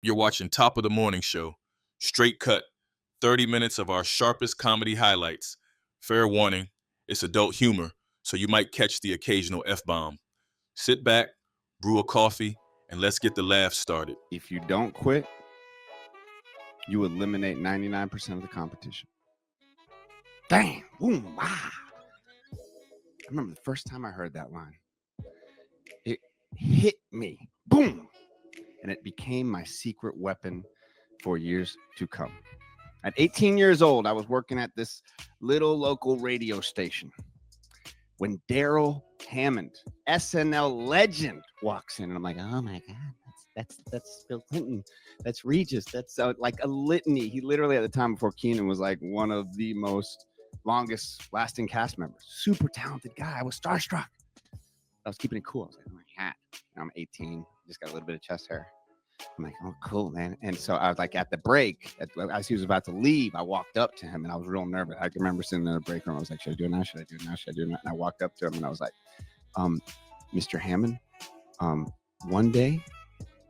You're watching Top of the Morning Show. Straight cut. 30 minutes of our sharpest comedy highlights. Fair warning, it's adult humor, so you might catch the occasional F-bomb. Sit back, brew a coffee, and let's get the laugh started. If you don't quit, you eliminate 99% of the competition. Damn. Boom. Ah. I remember the first time I heard that line. It hit me. Boom. And it became my secret weapon for years to come. At 18 years old, I was working at this little local radio station when Daryl Hammond, SNL legend, walks in. And I'm like, oh my God, that's Bill Clinton. That's Regis. That's like a litany. He literally, at the time before Keenan, was like one of the most longest lasting cast members. Super talented guy. I was starstruck. I was keeping it cool. I was like, oh my God. I'm 18. Just got a little bit of chest hair. I'm like, oh, cool, man. And so I was like, at the break, as he was about to leave, I walked up to him and I was real nervous. I can remember sitting in the break room. I was like, should I do it now? Should I do it now? Should I do it now? And I walked up to him and I was like, Mr. Hammond, one day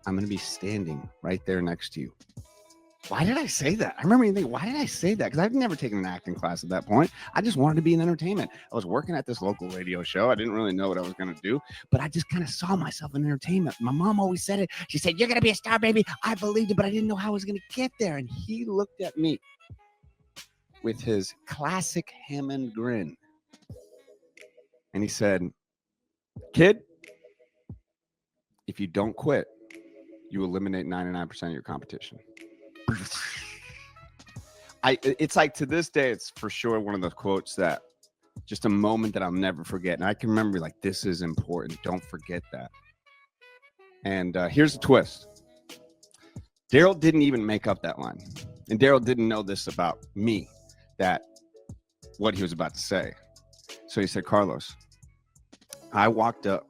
I'm going to be standing right there next to you. Why did I say that? I remember thinking, why did I say that? Because I've never taken an acting class at that point. I just wanted to be in entertainment. I was working at this local radio show. I didn't really know what I was going to do, but I just kind of saw myself in entertainment. My mom always said it. She said, you're going to be a star, baby. I believed it, but I didn't know how I was going to get there. And he looked at me with his classic Hammond grin. And he said, kid, if you don't quit, you eliminate 99% of your competition. It's like, to this day, it's for sure one of those quotes that just a moment that I'll never forget. And I can remember, like, this is important. Don't forget that. And here's the twist. Daryl didn't even make up that line. And Daryl didn't know this about me, that what he was about to say. So he said, Carlos, I walked up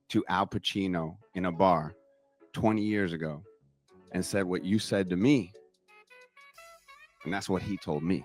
to Al Pacino in a bar 20 years ago and said what you said to me. And that's what he told me.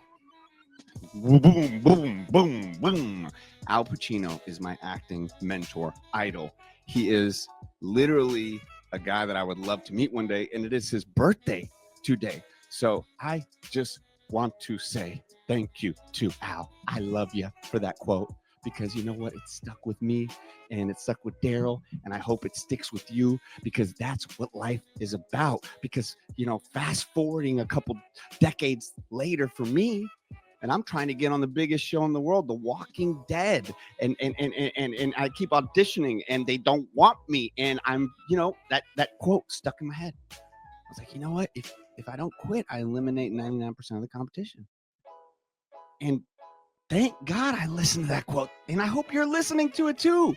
Boom, boom, boom, boom. Al Pacino is my acting mentor, idol. He is literally a guy that I would love to meet one day, and it is his birthday today. So I just want to say thank you to Al. I love you for that quote, because you know what? It stuck with me and it stuck with Daryl, and I hope it sticks with you, because that's what life is about. Because, you know, fast forwarding a couple decades later for me, and I'm trying to get on the biggest show in the world, The Walking Dead, and I keep auditioning and they don't want me, and I'm, you know, that quote stuck in my head. I was like, you know what? If I don't quit, I eliminate 99% of the competition. And thank God I listened to that quote. And I hope you're listening to it too.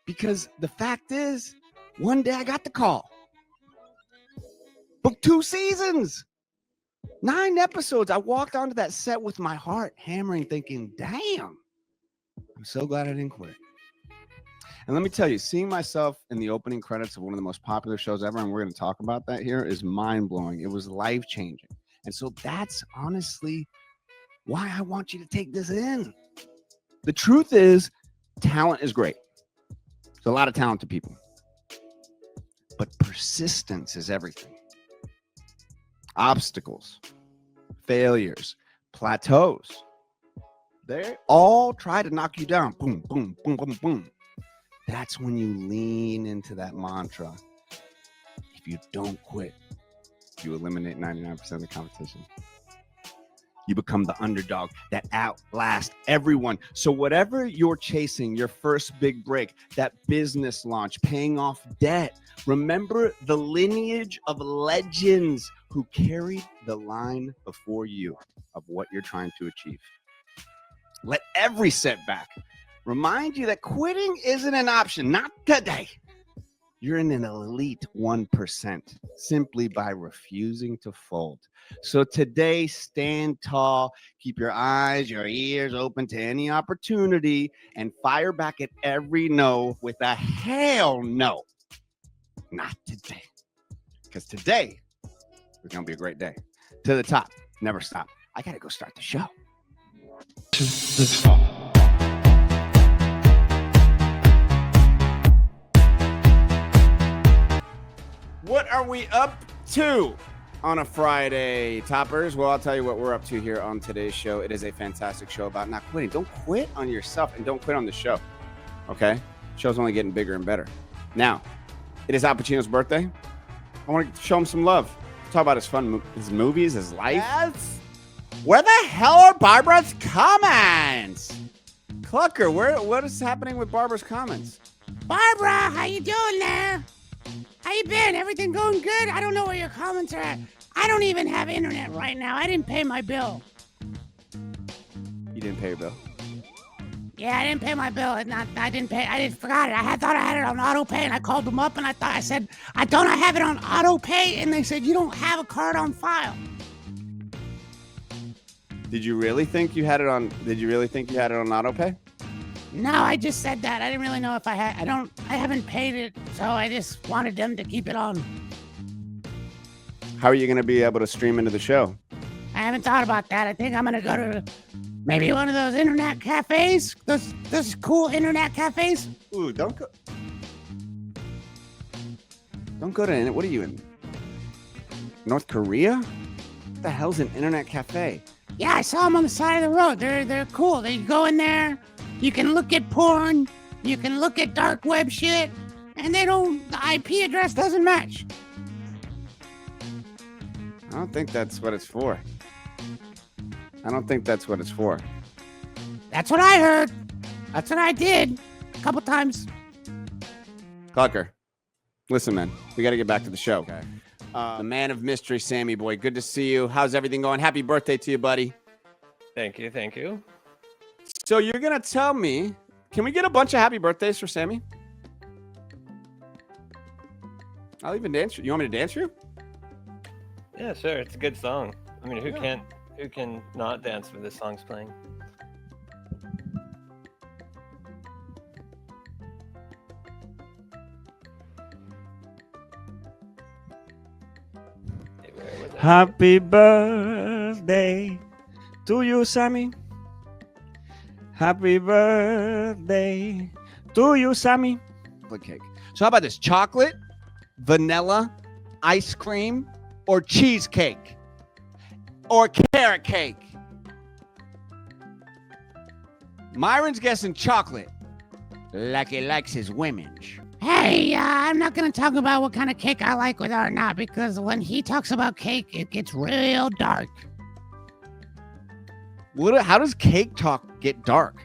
Because the fact is, one day I got the call. Booked 2 seasons. 9 episodes. I walked onto that set with my heart hammering, thinking, damn, I'm so glad I didn't quit. And let me tell you, seeing myself in the opening credits of one of the most popular shows ever, and we're going to talk about that here, is mind-blowing. It was life-changing. And so that's honestly why I want you to take this in. The truth is, talent is great. There's a lot of talented people. But persistence is everything. Obstacles, failures, plateaus, they all try to knock you down. Boom, boom, boom, boom, boom. That's when you lean into that mantra. If you don't quit, you eliminate 99% of the competition. You become the underdog that outlasts everyone. So whatever you're chasing, your first big break, that business launch, paying off debt, remember the lineage of legends who carried the line before you of what you're trying to achieve. Let every setback remind you that quitting isn't an option, not today. You're in an elite 1% simply by refusing to fold. So today, stand tall, keep your eyes, your ears open to any opportunity, and fire back at every no with a hell no. Not today. Because today is going to be a great day. To the top, never stop. I got to go start the show. To the top. What are we up 2 on a Friday, toppers. Well, I'll tell you what we're up to here on today's show. It is a fantastic show about not quitting. Don't quit on yourself and don't quit on the show. Okay? Show's only getting bigger and better. Now, it is Al Pacino's birthday. I want to show him some love. Talk about his movies, his life. Yes. Where the hell are Barbara's comments? Clucker, what is happening with Barbara's comments? Barbara, how you doing there? How you been? Everything going good? I don't know where your comments are at. I don't even have internet right now. I didn't pay my bill. You didn't pay your bill? Yeah, I didn't pay my bill. I forgot it. I thought I had it on auto pay, and I called them up and I said, I have it on auto pay, and they said you don't have a card on file. Did you really think you had it on auto pay? No, I just said that. I didn't really know if I had. I haven't paid it, so I just wanted them to keep it on. How are you going to be able to stream into the show? I haven't thought about that. I think I'm going to go to maybe one of those internet cafes. Those cool internet cafes. Ooh, don't go to, what are you in? North Korea? What the hell's an internet cafe? Yeah, I saw them on the side of the road. They're cool. They go in there. You can look at porn. You can look at dark web shit. And the IP address doesn't match. I don't think that's what it's for. That's what I heard. That's what I did a couple times. Clucker, listen, man. We got to get back to the show. Okay. The man of mystery, Sammy boy. Good to see you. How's everything going? Happy birthday to you, buddy. Thank you. So you're going to tell me, can we get a bunch of happy birthdays for Sammy? I'll even dance. You want me to dance for you? Yeah, sure. It's a good song. I mean, who can not dance when this song's playing? Happy birthday to you, Sammy. Happy birthday to you, Sammy. Chocolate cake. So how about this? Chocolate, vanilla, ice cream, or cheesecake? Or carrot cake? Myron's guessing chocolate. Like he likes his women. Hey, I'm not going to talk about what kind of cake I like with her or not, because when he talks about cake, it gets real dark. How does cake talk get dark?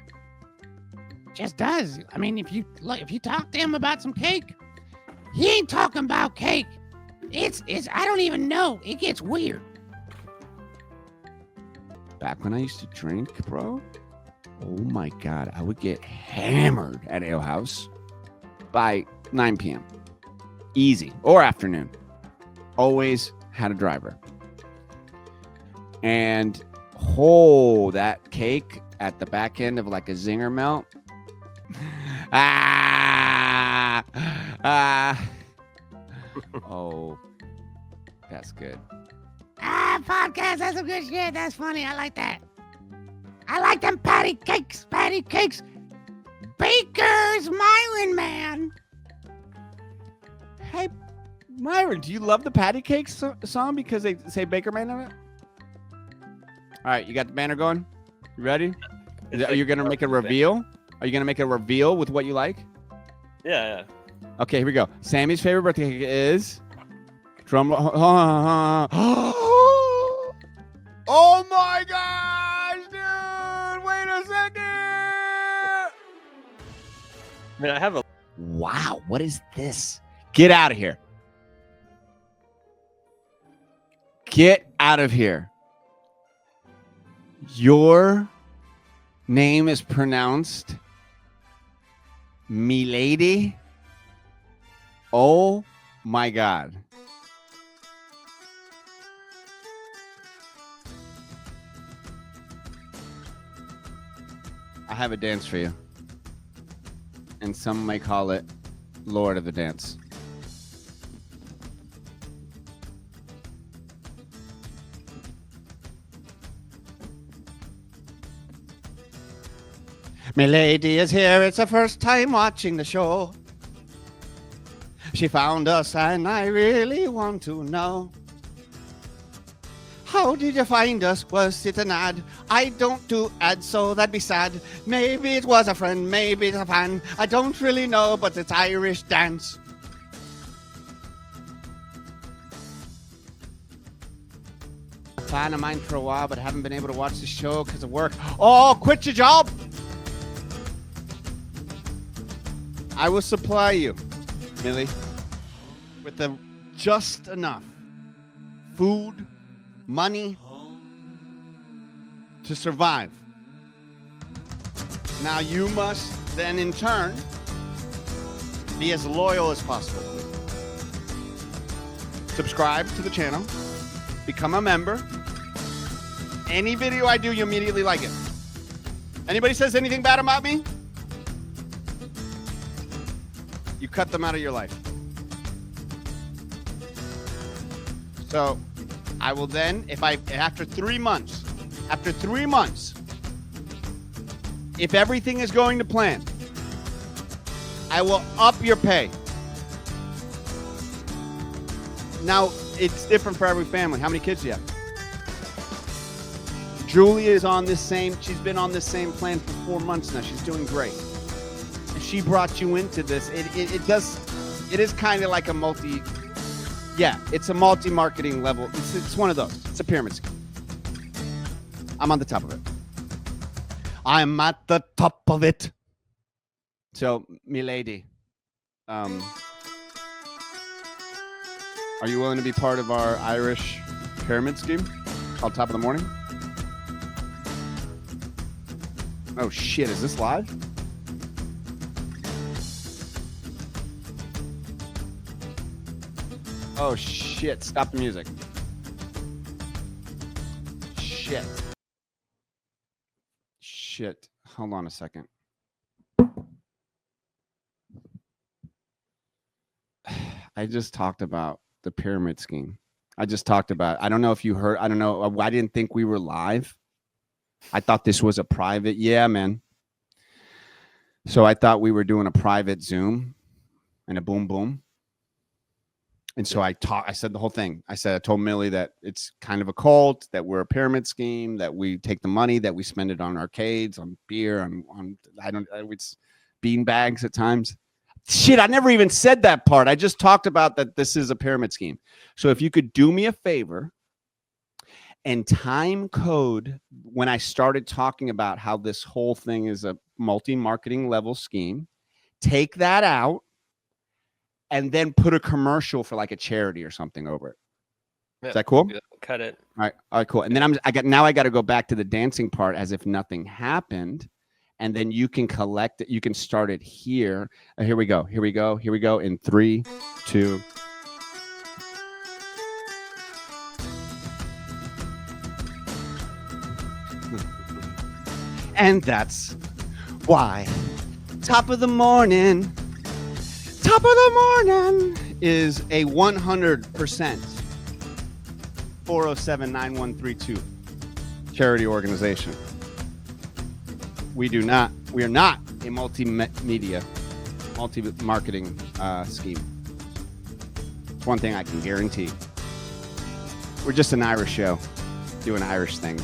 Just does. I mean, if you talk to him about some cake, he ain't talking about cake. It's I don't even know. It gets weird. Back when I used to drink, bro, oh my God, I would get hammered at Ale House by 9 p.m. Easy. Or afternoon. Always had a driver. And that cake at the back end of like a zinger melt. Oh, that's good. Podcast, that's some good shit. That's funny. I like that. I like them patty cakes. Baker's Myron, man. Hey, Myron, do you love the patty cake song because they say Baker Man on it? All right, you got the banner going? You ready? Are you going to make a reveal? Are you going to make a reveal with what you like? Yeah. Okay, here we go. Sammy's favorite birthday cake is... Drum... Oh my gosh, dude! Wait a second! I mean, I have a... Wow, what is this? Get out of here. Get out of here. Your name is pronounced Milady. Oh my God. I have a dance for you. And some may call it Lord of the Dance. Milady is here. It's her first time watching the show. She found us, and I really want to know. How did you find us? Was it an ad? I don't do ads, so that'd be sad. Maybe it was a friend, maybe it's a fan. I don't really know, but it's Irish dance. A fan of mine for a while, but haven't been able to watch the show because of work. Oh, quit your job! I will supply you, Millie, with just enough food, money to survive. Now you must then in turn be as loyal as possible. Subscribe to the channel, become a member. Any video I do, you immediately like it. Anybody says anything bad about me, you cut them out of your life. So I will then, after 3 months, if everything is going to plan, I will up your pay. Now, it's different for every family. How many kids do you have? Julia is on this she's been on this same plan for 4 months now. She's doing great. And she brought you into this. It is kind of like a it's a multi-marketing level. It's one of those. It's a pyramid scheme. I'm on the top of it. I'm at the top of it. So, milady, are you willing to be part of our Irish pyramid scheme called Top of the Morning? Oh shit, is this live? Oh shit, stop the music. Shit. Hold on a second. I just talked about the pyramid scheme. I don't know if you heard. I don't know. I didn't think we were live. I thought this was a private. Yeah, man. So I thought we were doing a private Zoom and a boom boom. And so I said the whole thing. I told Millie that it's kind of a cult, that we're a pyramid scheme, that we take the money, that we spend it on arcades, on beer, it's bean bags at times. Shit, I never even said that part. I just talked about that this is a pyramid scheme. So if you could do me a favor and time code when I started talking about how this whole thing is a multi-marketing level scheme, take that out and then put a commercial for like a charity or something over it. Is that cool? Yeah, cut it. All right, cool. And then I got to go back to the dancing part as if nothing happened. And then you can collect it. You can start it here. Here we go. In 3, 2. And that's why Top of the Morning is a 100% 407-9132 charity organization. We are not a multimedia, multi-marketing scheme. It's one thing I can guarantee. We're just an Irish show doing Irish things.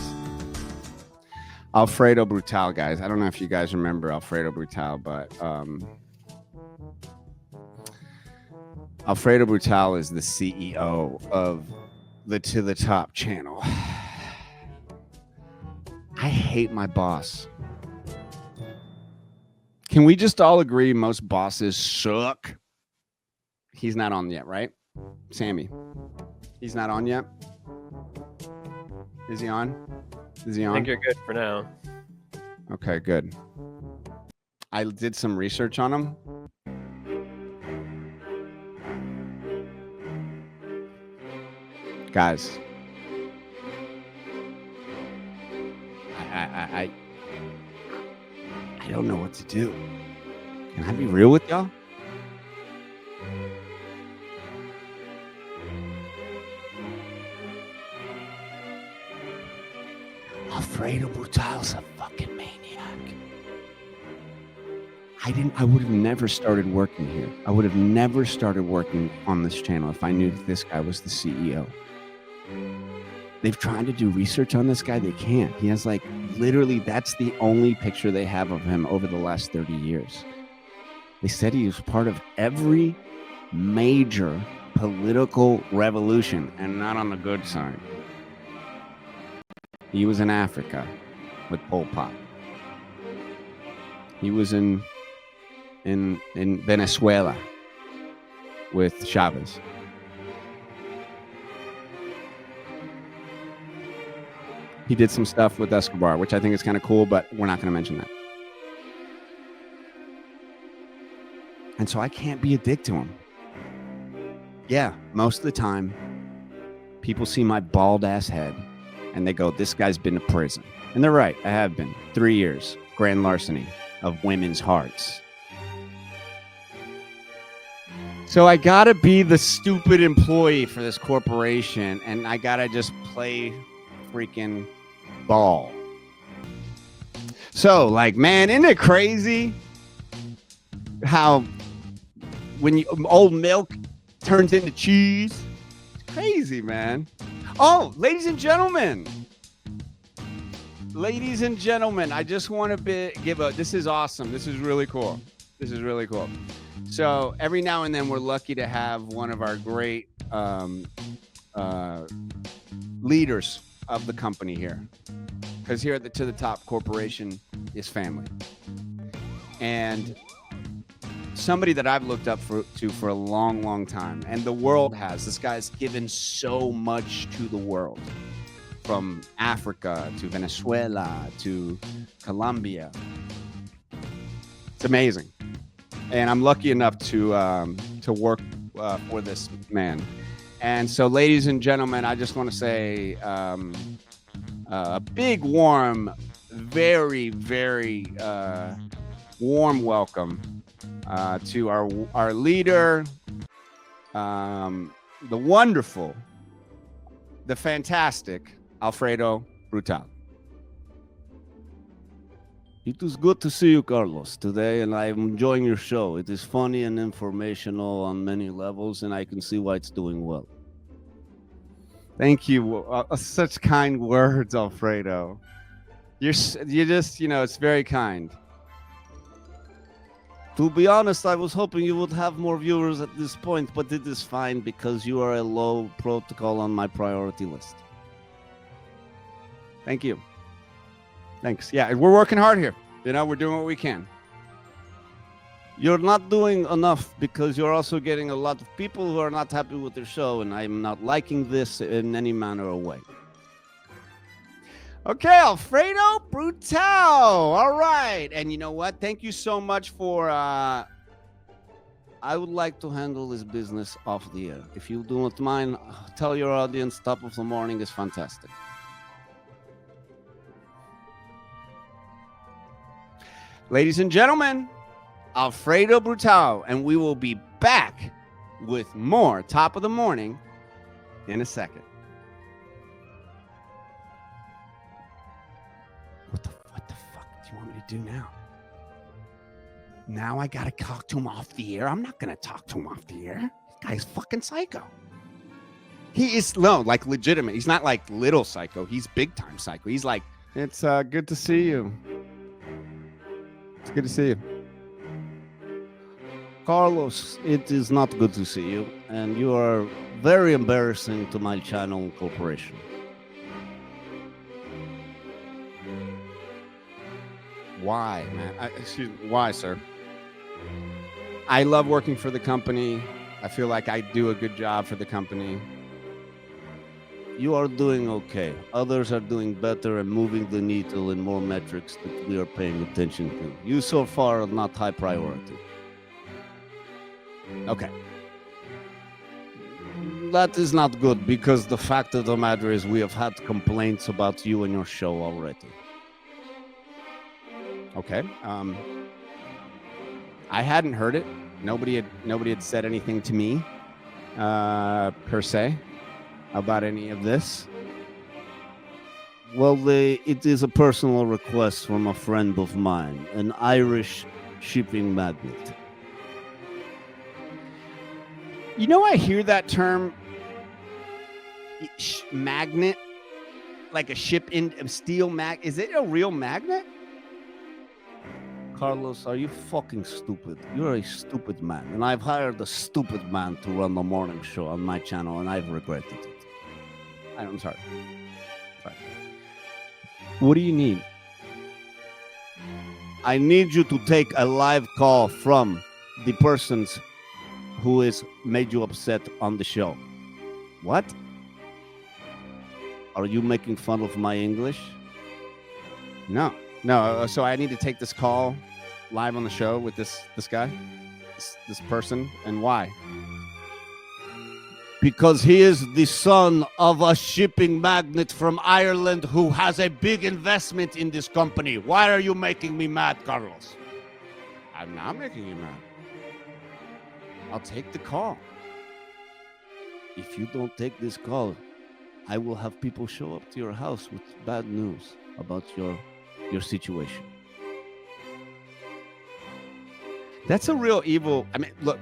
Alfredo Brutal, guys. I don't know if you guys remember Alfredo Brutal, but Alfredo Brutal is the CEO of the To The Top channel. I hate my boss. Can we just all agree most bosses suck? He's not on yet, right? Sammy. He's not on yet? Is he on? I think you're good for now. Okay, good. I did some research on him. Guys, I don't know what to do. Can I be real with y'all? Alfredo Brutal's a fucking maniac. I would have never started working here. I would have never started working on this channel if I knew that this guy was the CEO. They've tried to do research on this guy. They can't. He has like literally, that's the only picture they have of him over the last 30 years. They said he was part of every major political revolution, and not on the good side. He was in Africa with Pol Pot. He was in Venezuela with Chavez. He did some stuff with Escobar, which I think is kind of cool, but we're not going to mention that. And so I can't be a dick to him. Yeah, most of the time, people see my bald ass head and they go, this guy's been to prison. And they're right, I have been. 3 years, grand larceny of women's hearts. So I gotta be the stupid employee for this corporation, and I gotta just play freaking ball. So, like, man, isn't it crazy how when old milk turns into cheese? It's crazy, man. Oh, ladies and gentlemen, I just want to give a, this is awesome. This is really cool. So every now and then we're lucky to have one of our great leaders of the company here, because here at the To The Top Corporation is family. And somebody that I've looked up to for a long time, and the world has. This guy's given so much to the world, from Africa to Venezuela to Colombia. It's amazing, and I'm lucky enough to work for this man. And so, ladies and gentlemen, I just want to say a big, warm, very, very warm welcome to our leader, the wonderful, the fantastic Alfredo Brutal. It is good to see you, Carlos, today, and I'm enjoying your show. It is funny and informational on many levels, and I can see why it's doing well. Thank you. Such kind words, Alfredo. You're just, it's very kind. To be honest, I was hoping you would have more viewers at this point, but it is fine because you are a low protocol on my priority list. Thank you. Thanks. Yeah, we're working hard here. We're doing what we can. You're not doing enough because you're also getting a lot of people who are not happy with your show, and I'm not liking this in any manner or way. Okay, Alfredo Brutal. All right. And you know what? Thank you so much for... I would like to handle this business off the air. If you do not mind, tell your audience Top of the Morning is fantastic. Ladies and gentlemen, Alfredo Brutal, and we will be back with more Top of the Morning in a second. What the fuck do you want me to do now? Now I gotta talk to him off the air? I'm not gonna talk to him off the air. This guy's fucking psycho. He is, no, like legitimate. He's not like little psycho. He's big time psycho. He's like, it's good to see you. It's good to see you. Carlos, it is not good to see you, and you are very embarrassing to my channel corporation. Why, man? Why, sir? I love working for the company. I feel like I do a good job for the company. You are doing okay. Others are doing better and moving the needle in more metrics that we are paying attention to. You so far are not high priority. Okay. That is not good, because the fact of the matter is we have had complaints about you and your show already. Okay. I hadn't heard it. Nobody had said anything to me, per se, about any of this. Well, it is a personal request from a friend of mine, an Irish shipping magnet. You know, I hear that term magnet, like a ship in steel mag. Is it a real magnet? Carlos, are you fucking stupid? You're a stupid man. And I've hired a stupid man to run the morning show on my channel, and I've regretted it. I'm sorry. What do you need? I need you to take a live call from the persons who has made you upset on the show. What? Are you making fun of my English? No. So I need to take this call live on the show with this guy, this person, and why? Because he is the son of a shipping magnate from Ireland who has a big investment in this company. Why are you making me mad, Carlos? I'm not making you mad. I'll take the call. If you don't take this call, I will have people show up to your house with bad news about your situation. That's a real evil. I mean, look.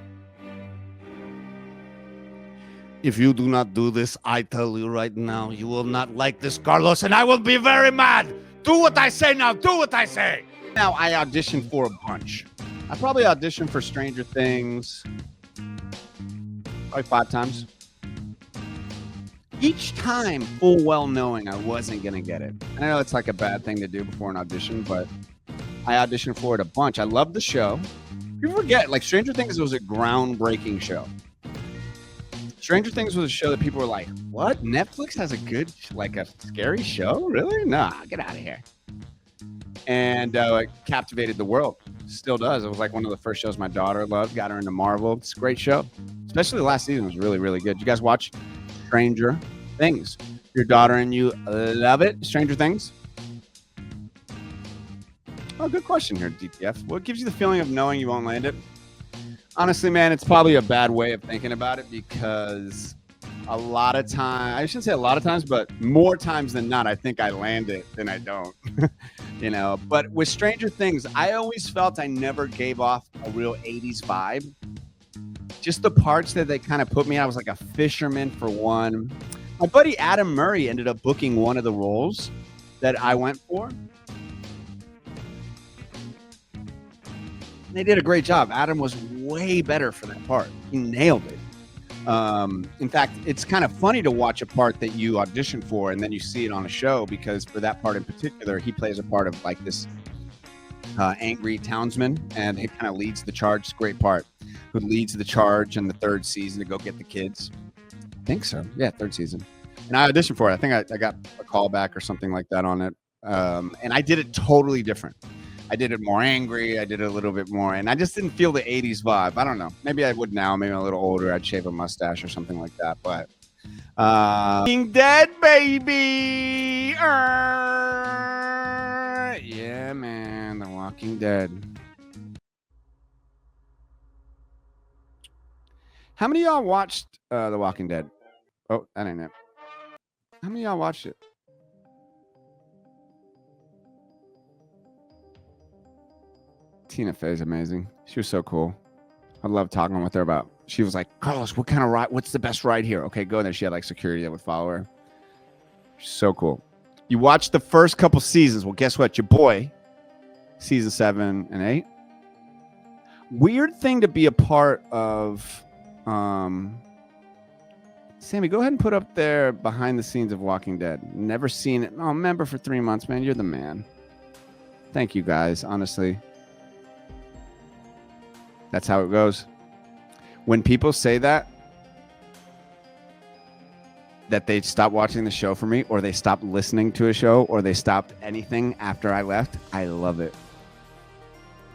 If you do not do this, I tell you right now, you will not like this, Carlos, and I will be very mad. Do what I say now. Do what I say. Now, I auditioned for a bunch. I probably auditioned for Stranger Things probably 5 times. Each time, full well knowing I wasn't going to get it. I know it's like a bad thing to do before an audition, but I auditioned for it a bunch. I love the show. You forget, like Stranger Things was a groundbreaking show. Stranger Things was a show that people were like, what? Netflix has a good, like a scary show? Really? Nah, get out of here. And it captivated the world. Still does. It was like one of the first shows my daughter loved. Got her into Marvel. It's a great show. Especially the last season was really, really good. You guys watch Stranger Things? Your daughter and you love it? Stranger Things? Oh, good question here, DTF. What gives you the feeling of knowing you won't land it? Honestly, man, it's probably a bad way of thinking about it because a lot of times, I shouldn't say a lot of times, but more times than not, I think I land it than I don't. You know, but with Stranger Things, I always felt I never gave off a real 80s vibe. Just the parts that they kind of put me in, I was like a fisherman for one. My buddy Adam Murray ended up booking one of the roles that I went for. They did a great job. Adam was way better for that part. He nailed it. In fact, it's kind of funny to watch a part that you audition for and then you see it on a show because for that part in particular, he plays a part of like this angry townsman and he kind of leads the charge. It's a great part. Who leads the charge in the 3rd season to go get the kids. I think so. Yeah, 3rd season. And I auditioned for it. I think I got a call back or something like that on it. And I did it totally different. I did it more angry. I did it a little bit more. And I just didn't feel the 80s vibe. I don't know. Maybe I would now. Maybe I'm a little older. I'd shave a mustache or something like that. But Walking Dead, baby. Yeah, man. The Walking Dead. How many of y'all watched The Walking Dead? Oh, that ain't it. How many of y'all watched it? Tina Fey's amazing. She was so cool. I love talking with her about. She was like, Carlos, what kind of ride? What's the best ride here? Okay, go there. She had like security that would follow her. She's so cool. You watched the first couple seasons. Well, guess what? Your boy, season 7 and 8. Weird thing to be a part of. Sammy, go ahead and put up there behind the scenes of Walking Dead. Never seen it. Oh, member for 3 months, man. You're the man. Thank you, guys. Honestly. That's how it goes. When people say that they stopped watching the show for me, or they stopped listening to a show, or they stopped anything after I left, I love it.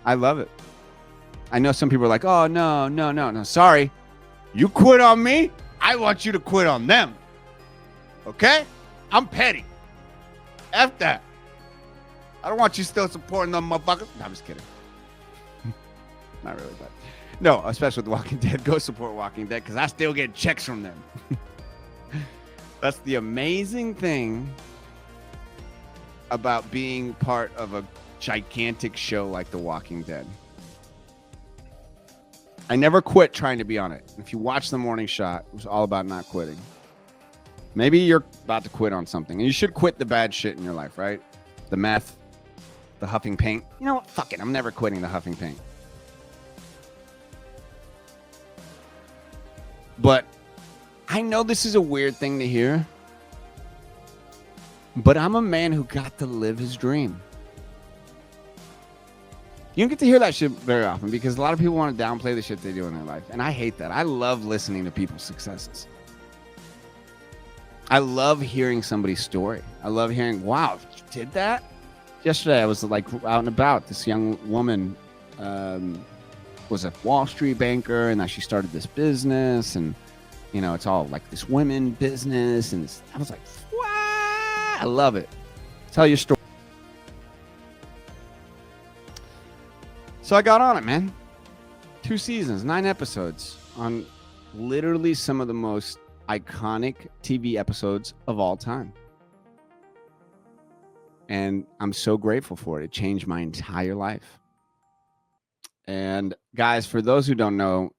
I love it. I know some people are like, oh, no. Sorry. You quit on me. I want you to quit on them. Okay? I'm petty. F that. I don't want you still supporting them motherfuckers. No, I'm just kidding. Not really, but no, especially with The Walking Dead. Go support Walking Dead because I still get checks from them. That's the amazing thing about being part of a gigantic show like The Walking Dead. I never quit trying to be on it. If you watch The Morning Shot, it was all about not quitting. Maybe you're about to quit on something, and you should quit the bad shit in your life, right? The meth, the huffing paint. You know what? Fuck it. I'm never quitting the huffing paint. But I know this is a weird thing to hear, but I'm a man who got to live his dream. You don't get to hear that shit very often because a lot of people want to downplay the shit they do in their life. And I hate that. I love listening to people's successes. I love hearing somebody's story. I love hearing, wow, you did that? Yesterday, I was like out and about. This young woman was a Wall Street banker, and now she started this business. And, you know, it's all like this women business. And I was like, wow, I love it. Tell your story. So I got on it, man. 2 seasons, 9 episodes on literally some of the most iconic TV episodes of all time. And I'm so grateful for it. It changed my entire life. And guys, for those who don't know,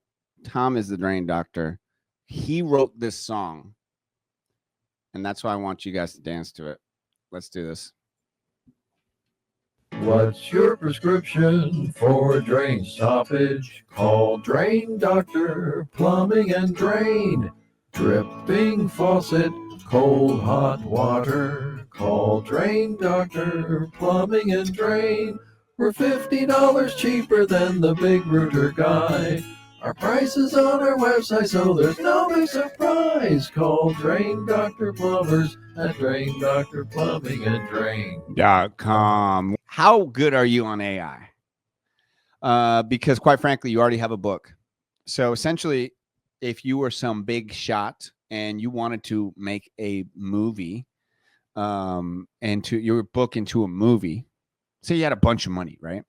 Tom is the Drain Doctor. He wrote this song. And that's why I want you guys to dance to it. Let's do this. What's your prescription for drain stoppage? Call Drain Doctor, Plumbing and Drain. Dripping faucet, cold hot water. Call Drain Doctor, Plumbing and Drain. We're $50 cheaper than the big router guy. Our price is on our website, so there's no big surprise. Call Drain Doctor Plumbers at Drain Doctor Plumbing and Drain. .com. How good are you on AI? Because quite frankly, you already have a book. So essentially, if you were some big shot and you wanted to make a movie, into your book into a movie, say you had a bunch of money, right?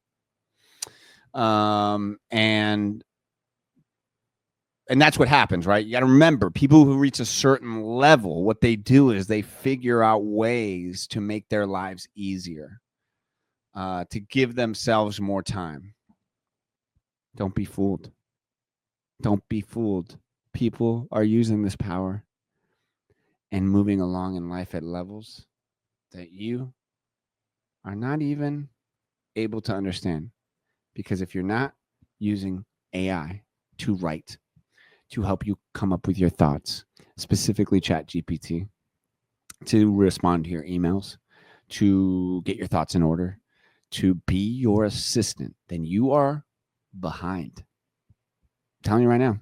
And that's what happens, right? You got to remember, people who reach a certain level, what they do is they figure out ways to make their lives easier, to give themselves more time. Don't be fooled. Don't be fooled. People are using this power and moving along in life at levels that you are not even able to understand. Because if you're not using AI to write, to help you come up with your thoughts, specifically ChatGPT, to respond to your emails, to get your thoughts in order, to be your assistant, then you are behind. I'm telling you right now,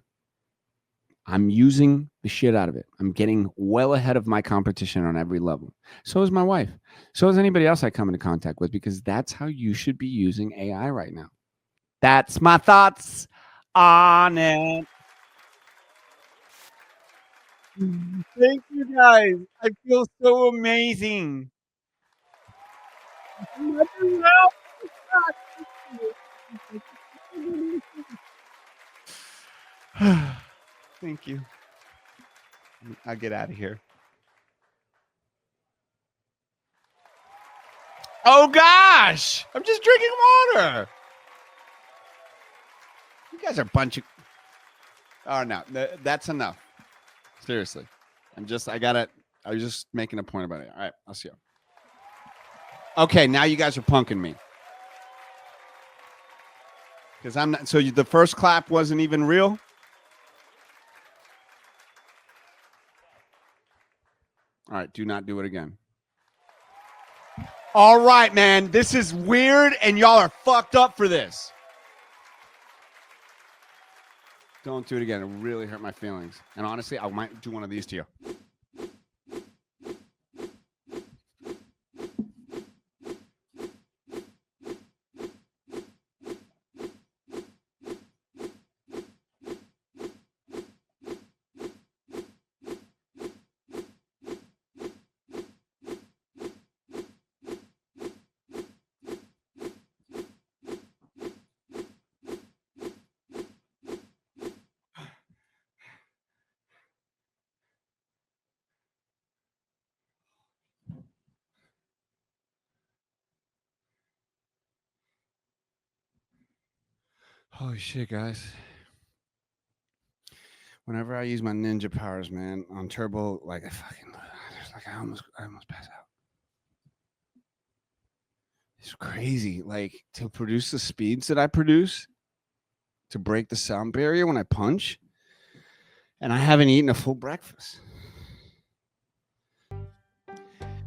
I'm using the shit out of it. I'm getting well ahead of my competition on every level. So is my wife. So is anybody else I come into contact with, because that's how you should be using AI right now. That's my thoughts on it. Thank you guys. I feel so amazing. Thank you. I'll get out of here. Oh gosh, I'm just drinking water. You guys are a bunch of. Oh no, that's enough. Seriously, I was just making a point about it. All right, I'll see you. Okay, now you guys are punking me. Because I'm not. So the first clap wasn't even real. All right, do not do it again. All right, man. This is weird, and y'all are fucked up for this. Don't do it again. It really hurt my feelings. And honestly, I might do one of these to you. Holy shit, guys. Whenever I use my ninja powers, man, on turbo, like I almost pass out. It's crazy. Like to produce the speeds that I produce, to break the sound barrier when I punch, and I haven't eaten a full breakfast.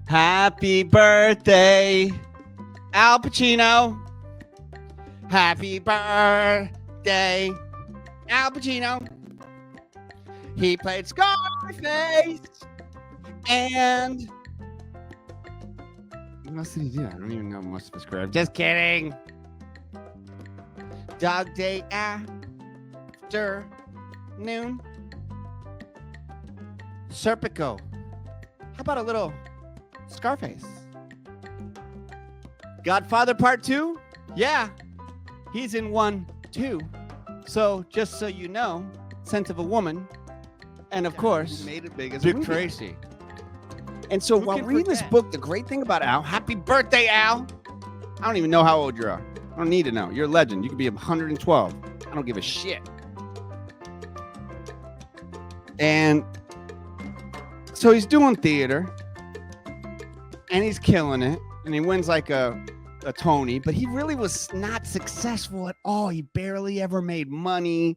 Happy birthday, Al Pacino. Happy birthday, Al Pacino. He played Scarface. And what else did he do? I don't even know most of his career. Just kidding. Dog Day After Noon. Serpico. How about a little Scarface? Godfather Part 2? Yeah. He's in 1, 2. So, just so you know, Scent of a Woman. And of course, made it big as Dick Tracy. And so while reading this book, the great thing about Al, happy birthday, Al. I don't even know how old you are. I don't need to know. You're a legend. You could be 112. I don't give a shit. And so he's doing theater and he's killing it. And he wins like a Tony, but he really was not successful at all. He barely ever made money.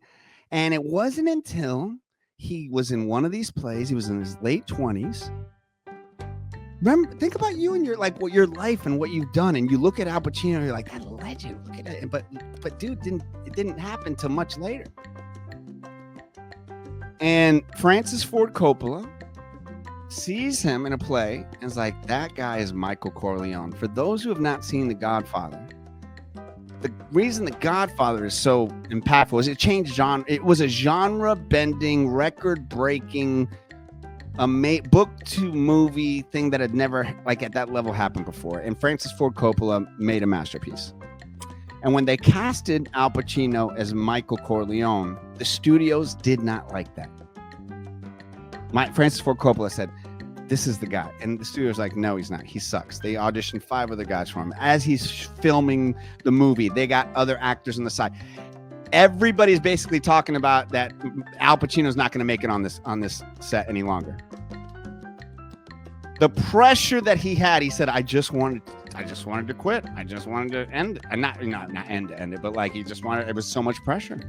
And it wasn't until he was in one of these plays, he was in his late 20s. Remember, think about you and your your life and what you've done, and you look at Al Pacino, and you're like, that legend. Look at it, but dude, it didn't happen till much later. And Francis Ford Coppola sees him in a play and is like, that guy is Michael Corleone. For those who have not seen The Godfather, the reason The Godfather is so impactful is it changed genre. It was a genre-bending, record-breaking, book to movie thing that had never, like at that level, happened before. And Francis Ford Coppola made a masterpiece. And when they casted Al Pacino as Michael Corleone, the studios did not like that. Francis Ford Coppola said, this is the guy. And the studio's like, no, he's not. He sucks. They auditioned 5 other guys for him. As he's filming the movie, they got other actors on the side. Everybody's basically talking about that Al Pacino's not going to make it on this set any longer. The pressure that he had, he said, I just wanted to quit. I just wanted to end it. Not end it, but like he just wanted, it was so much pressure.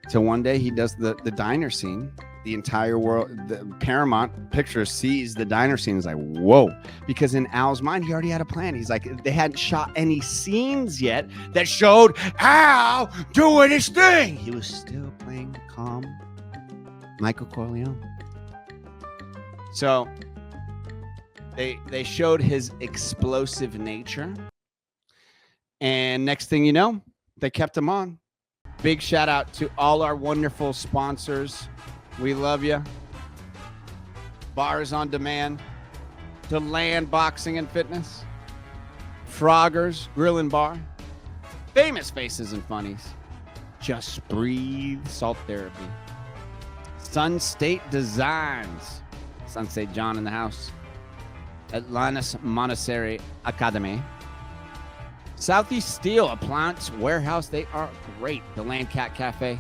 So one day he does the diner scene. The entire world, the Paramount Pictures sees the diner scene, is like, whoa, because in Al's mind, he already had a plan. He's like, they hadn't shot any scenes yet that showed Al doing his thing. He was still playing calm Michael Corleone. So they showed his explosive nature. And next thing you know, they kept him on. Big shout out to all our wonderful sponsors. We love you. Bars on Demand, DeLand Boxing and Fitness, Frogger's Grill and Bar, Famous Faces and Funnies, Just Breathe Salt Therapy, Sun State Designs, Sun State John in the house, Atlantis Monastery Academy, Southeast Steel Appliance Warehouse, they are great, the Land Cat Cafe,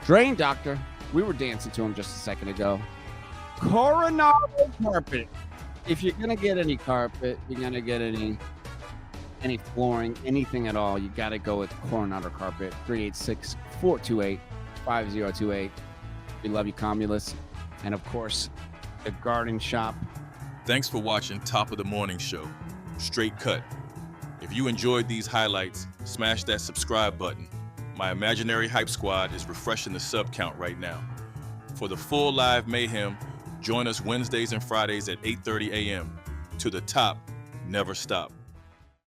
Drain Doctor, we were dancing to him just a second ago. Coronado Carpet. If you're going to get any carpet, you're going to get any flooring, anything at all, you got to go with Coronado Carpet. 386-428-5028. We love you, Comulus. And, of course, the Garden Shop. Thanks for watching Top of the Morning Show, Straight Cut. If you enjoyed these highlights, smash that subscribe button. My imaginary hype squad is refreshing the sub count right now. For the full live mayhem, join us Wednesdays and Fridays at 8:30 a.m. To the top, never stop.